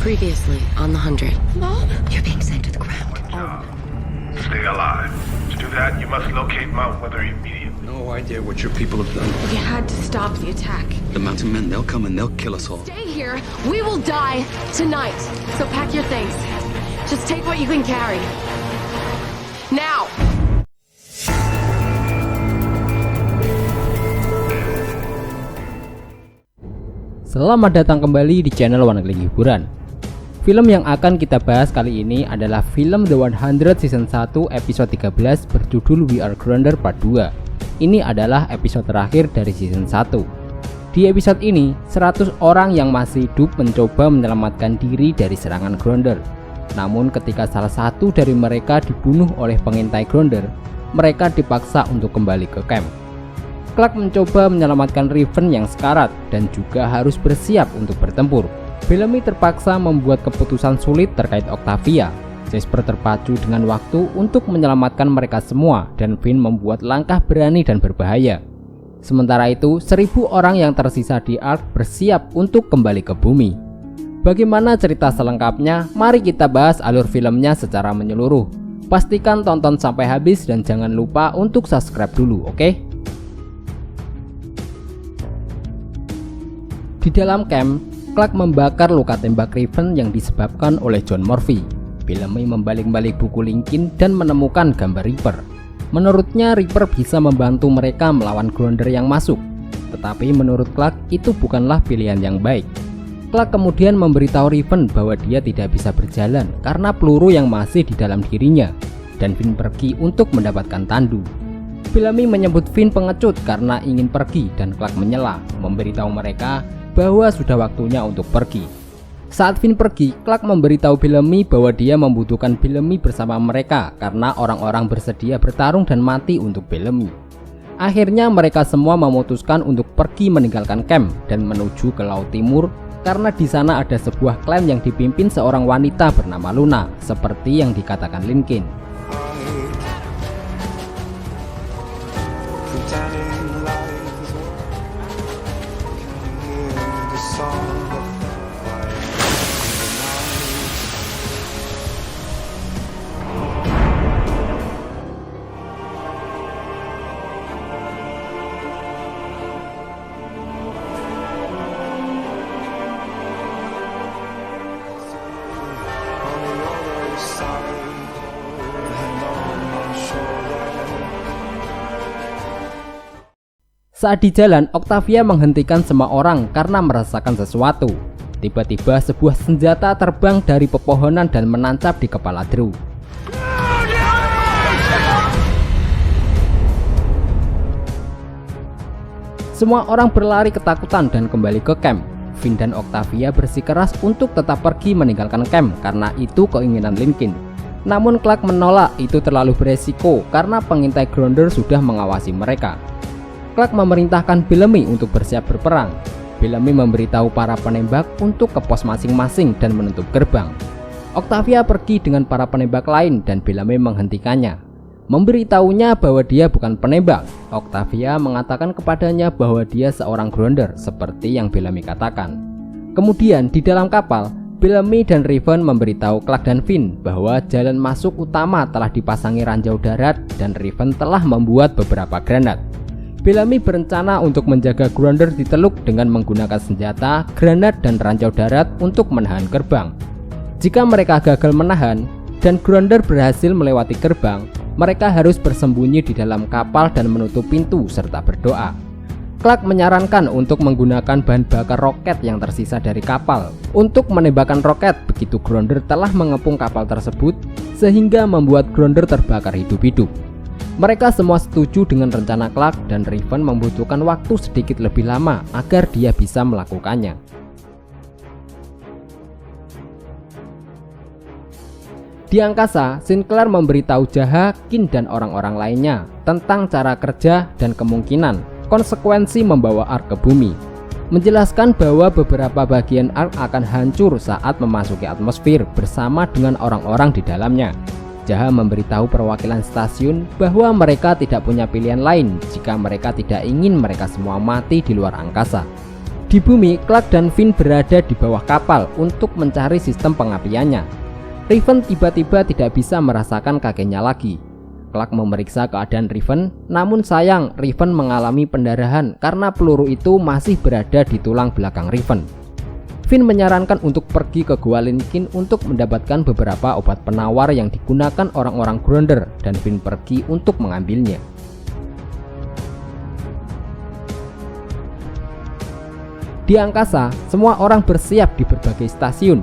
Previously on the 100. Mom? You're being sent to the ground. Stay alive. To do that, you must locate Mount Weather immediately. No idea what your people have done. We had to stop the attack. The mountain men, they'll come and they'll kill us all. Stay here. We will die tonight. So pack your things. Just take what you can carry. Now! Selamat datang kembali di channel Wanaklik Hiburan. Film yang akan kita bahas kali ini adalah film The 100 Season 1 episode 13 berjudul We Are Grounded Part 2. Ini adalah episode terakhir dari season 1. Di episode ini, 100 orang yang masih hidup mencoba menyelamatkan diri dari serangan Grounder. Namun ketika salah satu dari mereka dibunuh oleh pengintai Grounder, mereka dipaksa untuk kembali ke camp. Clark mencoba menyelamatkan Raven yang sekarat dan juga harus bersiap untuk bertempur. Bellamy terpaksa membuat keputusan sulit terkait Octavia. Jasper terpacu dengan waktu untuk menyelamatkan mereka semua dan Finn membuat langkah berani dan berbahaya. Sementara itu, 1000 orang yang tersisa di Ark bersiap untuk kembali ke bumi. Bagaimana cerita selengkapnya? Mari kita bahas alur filmnya secara menyeluruh. Pastikan tonton sampai habis dan jangan lupa untuk subscribe dulu, oke? Di dalam camp, Clark membakar luka tembak Raven yang disebabkan oleh John Murphy. Bellamy membalik-balik buku Lincoln dan menemukan gambar Reaper. Menurutnya Reaper bisa membantu mereka melawan Grounder yang masuk. Tetapi menurut Clark itu bukanlah pilihan yang baik. Clark kemudian memberitahu Raven bahwa dia tidak bisa berjalan karena peluru yang masih di dalam dirinya. Dan Finn pergi untuk mendapatkan tandu. Bellamy menyebut Finn pengecut karena ingin pergi dan Clark menyela, memberitahu mereka bahwa sudah waktunya untuk pergi. Saat Finn pergi, Clark memberitahu Bellamy bahwa dia membutuhkan Bellamy bersama mereka karena orang-orang bersedia bertarung dan mati untuk Bellamy. Akhirnya mereka semua memutuskan untuk pergi meninggalkan camp dan menuju ke Laut Timur karena di sana ada sebuah klan yang dipimpin seorang wanita bernama Luna, seperti yang dikatakan Lincoln. Saat di jalan, Octavia menghentikan semua orang karena merasakan sesuatu. Tiba-tiba sebuah senjata terbang dari pepohonan dan menancap di kepala Drew. Semua orang berlari ketakutan dan kembali ke camp. Finn dan Octavia bersikeras untuk tetap pergi meninggalkan camp karena itu keinginan Lincoln. Namun Clark menolak, itu terlalu beresiko karena pengintai Grounder sudah mengawasi mereka. Clark memerintahkan Bellamy untuk bersiap berperang. Bellamy memberitahu para penembak untuk ke pos masing-masing dan menutup gerbang. Octavia pergi dengan para penembak lain dan Bellamy menghentikannya. Memberitahunya bahwa dia bukan penembak. Octavia mengatakan kepadanya bahwa dia seorang Grounder seperti yang Bellamy katakan. Kemudian di dalam kapal, Bellamy dan Raven memberitahu Clark dan Finn bahwa jalan masuk utama telah dipasangi ranjau darat dan Raven telah membuat beberapa granat. Bellamy berencana untuk menjaga Grounder di teluk dengan menggunakan senjata, granat, dan ranjau darat untuk menahan gerbang. Jika mereka gagal menahan dan Grounder berhasil melewati gerbang, mereka harus bersembunyi di dalam kapal dan menutup pintu serta berdoa. Clark menyarankan untuk menggunakan bahan bakar roket yang tersisa dari kapal untuk menembakkan roket begitu Grounder telah mengepung kapal tersebut sehingga membuat Grounder terbakar hidup-hidup. Mereka semua setuju dengan rencana Clark dan Raven membutuhkan waktu sedikit lebih lama agar dia bisa melakukannya. Di angkasa, Sinclair memberitahu Jaha, Kin dan orang-orang lainnya tentang cara kerja dan kemungkinan konsekuensi membawa Ark ke bumi. Menjelaskan bahwa beberapa bagian Ark akan hancur saat memasuki atmosfer bersama dengan orang-orang di dalamnya. Jaha memberitahu perwakilan stasiun bahwa mereka tidak punya pilihan lain jika mereka tidak ingin mereka semua mati di luar angkasa. Di bumi, Clark dan Finn berada di bawah kapal untuk mencari sistem pengapiannya. Riven tiba-tiba tidak bisa merasakan kakeknya lagi. Clark memeriksa keadaan Riven, namun sayang Riven mengalami pendarahan karena peluru itu masih berada di tulang belakang Riven. Finn menyarankan untuk pergi ke Gua Lincoln untuk mendapatkan beberapa obat penawar yang digunakan orang-orang Gronder, dan Finn pergi untuk mengambilnya. Di angkasa, semua orang bersiap di berbagai stasiun.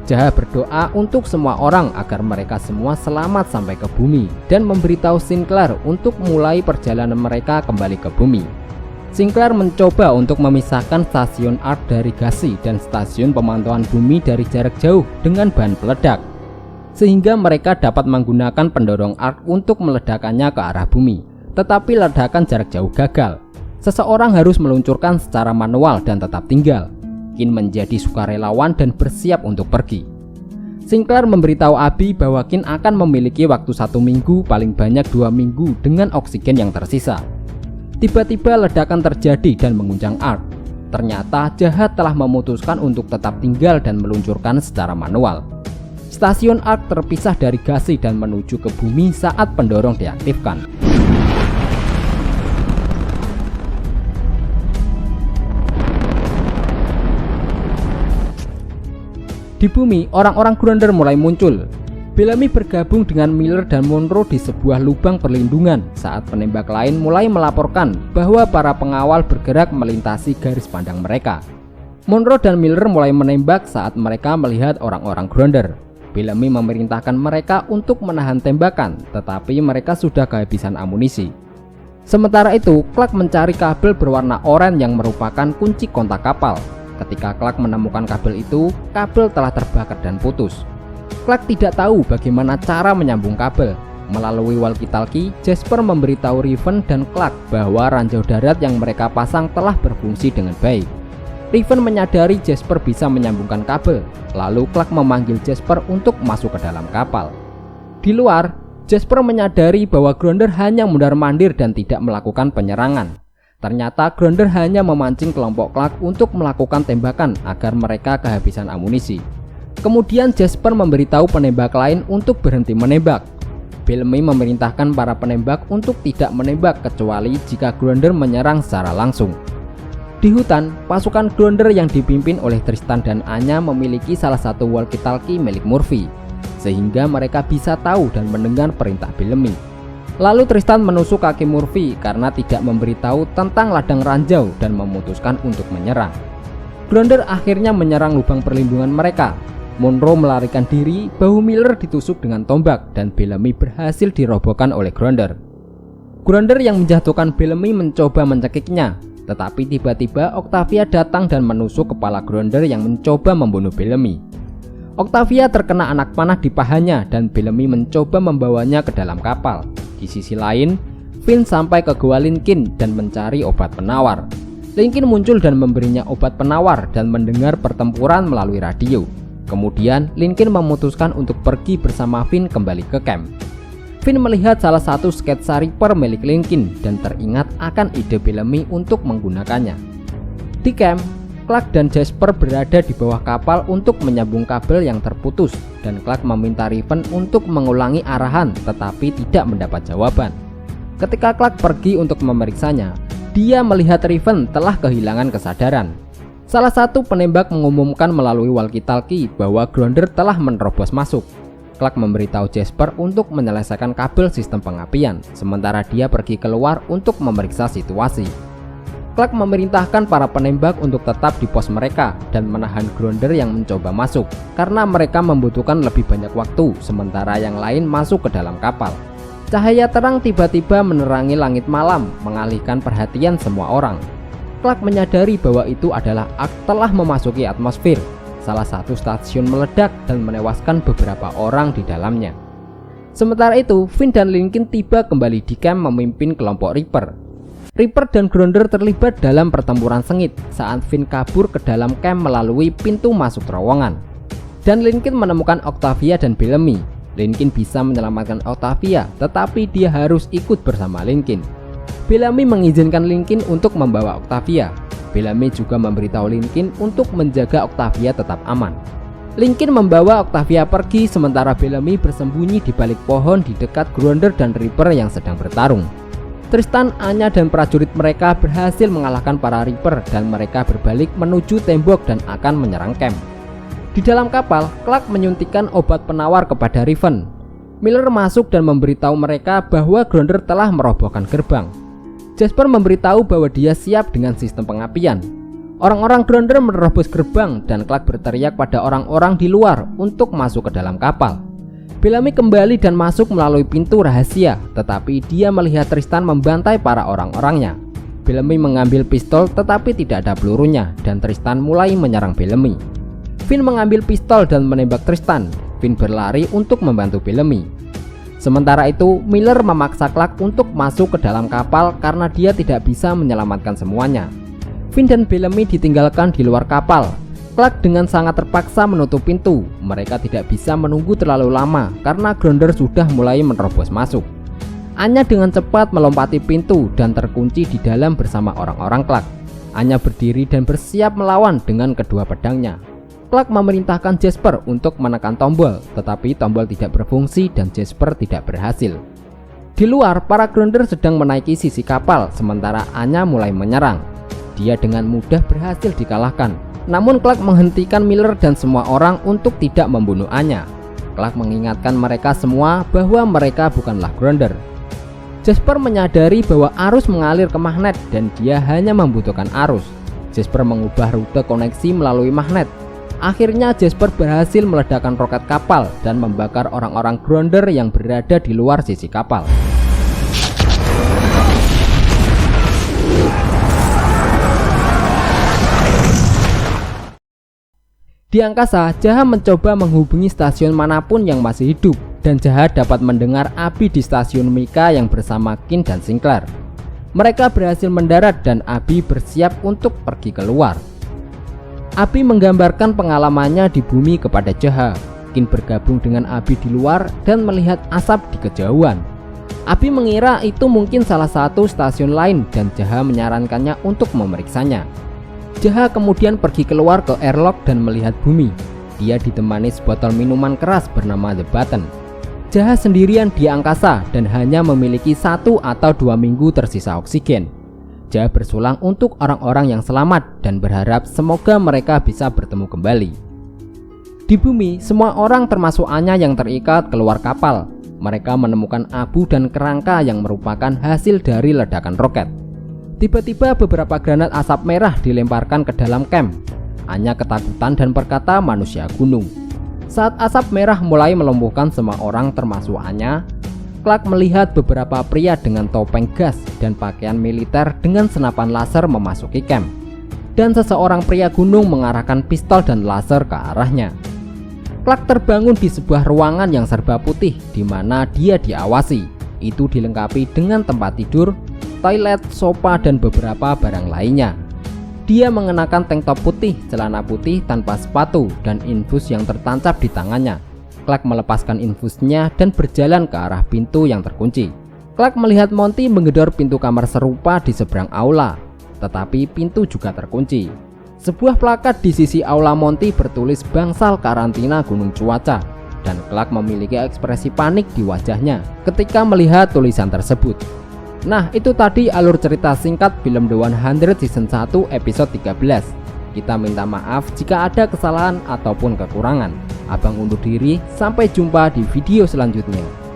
Jaha berdoa untuk semua orang agar mereka semua selamat sampai ke bumi dan memberitahu Sinclair untuk mulai perjalanan mereka kembali ke bumi. Sinclair mencoba untuk memisahkan stasiun ARC dari Gacy dan stasiun pemantauan bumi dari jarak jauh dengan bahan peledak, sehingga mereka dapat menggunakan pendorong ARC untuk meledakannya ke arah bumi. Tetapi ledakan jarak jauh gagal. Seseorang harus meluncurkan secara manual dan tetap tinggal. Kin menjadi sukarelawan dan bersiap untuk pergi. Sinclair memberitahu Abby bahwa Kin akan memiliki waktu 1 minggu, paling banyak 2 minggu dengan oksigen yang tersisa. Tiba-tiba ledakan terjadi dan mengguncang ARC. Ternyata Jahat telah memutuskan untuk tetap tinggal dan meluncurkan secara manual. Stasiun ARC terpisah dari Gacy dan menuju ke bumi saat pendorong diaktifkan. Di bumi, orang-orang Gronder mulai muncul. Bellamy bergabung dengan Miller dan Monroe di sebuah lubang perlindungan saat penembak lain mulai melaporkan bahwa para pengawal bergerak melintasi garis pandang mereka. Monroe dan Miller mulai menembak saat mereka melihat orang-orang Gronder. Bellamy memerintahkan mereka untuk menahan tembakan, tetapi mereka sudah kehabisan amunisi. Sementara itu, Clark mencari kabel berwarna oranye yang merupakan kunci kontak kapal. Ketika Clark menemukan kabel itu, kabel telah terbakar dan putus. Clark tidak tahu bagaimana cara menyambung kabel. Melalui walkie-talkie, Jasper memberitahu Riven dan Clark bahwa ranjau darat yang mereka pasang telah berfungsi dengan baik. Riven menyadari Jasper bisa menyambungkan kabel, lalu Clark memanggil Jasper untuk masuk ke dalam kapal. Di luar, Jasper menyadari bahwa Gronder hanya mundar-mandir dan tidak melakukan penyerangan. Ternyata Gronder hanya memancing kelompok Clark untuk melakukan tembakan agar mereka kehabisan amunisi. Kemudian Jasper memberitahu penembak lain untuk berhenti menembak. Bellamy memerintahkan para penembak untuk tidak menembak kecuali jika Gronder menyerang secara langsung. Di hutan, pasukan Gronder yang dipimpin oleh Tristan dan Anya memiliki salah satu walkie-talkie milik Murphy, sehingga mereka bisa tahu dan mendengar perintah Bellamy. Lalu Tristan menusuk kaki Murphy karena tidak memberitahu tentang ladang ranjau dan memutuskan untuk menyerang. Gronder akhirnya menyerang lubang perlindungan mereka. Monroe melarikan diri, bahu Miller ditusuk dengan tombak, dan Bellamy berhasil dirobohkan oleh Gronder. Gronder yang menjatuhkan Bellamy mencoba mencekiknya, tetapi tiba-tiba Octavia datang dan menusuk kepala Gronder yang mencoba membunuh Bellamy. Octavia terkena anak panah di pahanya dan Bellamy mencoba membawanya ke dalam kapal. Di sisi lain, Finn sampai ke Gua Lincoln dan mencari obat penawar. Lincoln muncul dan memberinya obat penawar dan mendengar pertempuran melalui radio. Kemudian Lincoln memutuskan untuk pergi bersama Finn kembali ke camp. Finn melihat salah satu sketsa Reaper milik Lincoln dan teringat akan ide Bellamy untuk menggunakannya. Di camp, Clark dan Jasper berada di bawah kapal untuk menyambung kabel yang terputus, dan Clark meminta Riven untuk mengulangi arahan tetapi tidak mendapat jawaban. Ketika Clark pergi untuk memeriksanya, dia melihat Riven telah kehilangan kesadaran. Salah satu penembak mengumumkan melalui walkie-talkie bahwa Gronder telah menerobos masuk. Clark memberitahu Jasper untuk menyelesaikan kabel sistem pengapian, sementara dia pergi keluar untuk memeriksa situasi. Clark memerintahkan para penembak untuk tetap di pos mereka dan menahan Gronder yang mencoba masuk, karena mereka membutuhkan lebih banyak waktu, sementara yang lain masuk ke dalam kapal. Cahaya terang tiba-tiba menerangi langit malam, mengalihkan perhatian semua orang. Clark menyadari bahwa itu adalah Ark telah memasuki atmosfer. Salah satu stasiun meledak dan menewaskan beberapa orang di dalamnya. Sementara itu, Finn dan Lincoln tiba kembali di camp memimpin kelompok Reaper. Reaper dan Gronder terlibat dalam pertempuran sengit saat Finn kabur ke dalam camp melalui pintu masuk terowongan. Dan Lincoln menemukan Octavia dan Bellamy. Lincoln bisa menyelamatkan Octavia, tetapi dia harus ikut bersama Lincoln. Bellamy mengizinkan Lincoln untuk membawa Octavia. Bellamy juga memberitahu Lincoln untuk menjaga Octavia tetap aman. Lincoln membawa Octavia pergi sementara Bellamy bersembunyi di balik pohon di dekat Gronder dan Reaper yang sedang bertarung. Tristan, Anya, dan prajurit mereka berhasil mengalahkan para Reaper dan mereka berbalik menuju tembok dan akan menyerang camp. Di dalam kapal, Clark menyuntikkan obat penawar kepada Riven. Miller masuk dan memberitahu mereka bahwa Gronder telah merobohkan gerbang. Jasper memberitahu bahwa dia siap dengan sistem pengapian. Orang-orang Gronder menerobos gerbang dan Clark berteriak pada orang-orang di luar untuk masuk ke dalam kapal. Bellamy kembali dan masuk melalui pintu rahasia, tetapi dia melihat Tristan membantai para orang-orangnya. Bellamy mengambil pistol tetapi tidak ada pelurunya dan Tristan mulai menyerang Bellamy. Finn mengambil pistol dan menembak Tristan. Finn berlari untuk membantu Bellamy. Sementara itu, Miller memaksa Clark untuk masuk ke dalam kapal karena dia tidak bisa menyelamatkan semuanya. Finn dan Bellamy ditinggalkan di luar kapal. Clark dengan sangat terpaksa menutup pintu. Mereka tidak bisa menunggu terlalu lama karena Gronder sudah mulai menerobos masuk. Anya dengan cepat melompati pintu dan terkunci di dalam bersama orang-orang Clark. Anya berdiri dan bersiap melawan dengan kedua pedangnya. Clark memerintahkan Jasper untuk menekan tombol, tetapi tombol tidak berfungsi dan Jasper tidak berhasil. Di luar, para Gronder sedang menaiki sisi kapal, sementara Anya mulai menyerang. Dia dengan mudah berhasil dikalahkan, namun Clark menghentikan Miller dan semua orang untuk tidak membunuh Anya. Clark mengingatkan mereka semua bahwa mereka bukanlah Gronder. Jasper menyadari bahwa arus mengalir ke magnet dan dia hanya membutuhkan arus. Jasper mengubah rute koneksi melalui magnet. Akhirnya Jasper berhasil meledakkan roket kapal dan membakar orang-orang Gronder yang berada di luar sisi kapal. Di angkasa, Jaha mencoba menghubungi stasiun manapun yang masih hidup dan Jaha dapat mendengar Abby di stasiun Mika yang bersama Kin dan Sinclair. Mereka berhasil mendarat dan Abby bersiap untuk pergi keluar. Abby menggambarkan pengalamannya di bumi kepada Jaha. Kin bergabung dengan Abby di luar dan melihat asap di kejauhan. Abby mengira itu mungkin salah satu stasiun lain dan Jaha menyarankannya untuk memeriksanya. Jaha kemudian pergi keluar ke airlock dan melihat bumi. Dia ditemani sebotol minuman keras bernama The Button. Jaha sendirian di angkasa dan hanya memiliki 1 atau 2 minggu tersisa oksigen. Jaha bersulang untuk orang-orang yang selamat dan berharap semoga mereka bisa bertemu kembali. Di bumi, semua orang termasuk Anya yang terikat keluar kapal. Mereka menemukan abu dan kerangka yang merupakan hasil dari ledakan roket. Tiba-tiba beberapa granat asap merah dilemparkan ke dalam camp. Anya ketakutan dan berkata manusia gunung. Saat asap merah mulai melumpuhkan semua orang termasuk Anya, Clark melihat beberapa pria dengan topeng gas dan pakaian militer dengan senapan laser memasuki camp. Dan seseorang pria gunung mengarahkan pistol dan laser ke arahnya. Clark terbangun di sebuah ruangan yang serba putih di mana dia diawasi. Itu dilengkapi dengan tempat tidur, toilet, sofa, dan beberapa barang lainnya. Dia mengenakan tank top putih, celana putih tanpa sepatu, dan infus yang tertancap di tangannya. Clark melepaskan infusnya dan berjalan ke arah pintu yang terkunci. Clark melihat Monty menggedor pintu kamar serupa di seberang aula, tetapi pintu juga terkunci. Sebuah plakat di sisi aula Monty bertulis bangsal karantina gunung cuaca, dan Clark memiliki ekspresi panik di wajahnya ketika melihat tulisan tersebut. Nah, itu tadi alur cerita singkat film The 100 Season 1 episode 13. Kita minta maaf jika ada kesalahan ataupun kekurangan. Abang undur diri, sampai jumpa di video selanjutnya.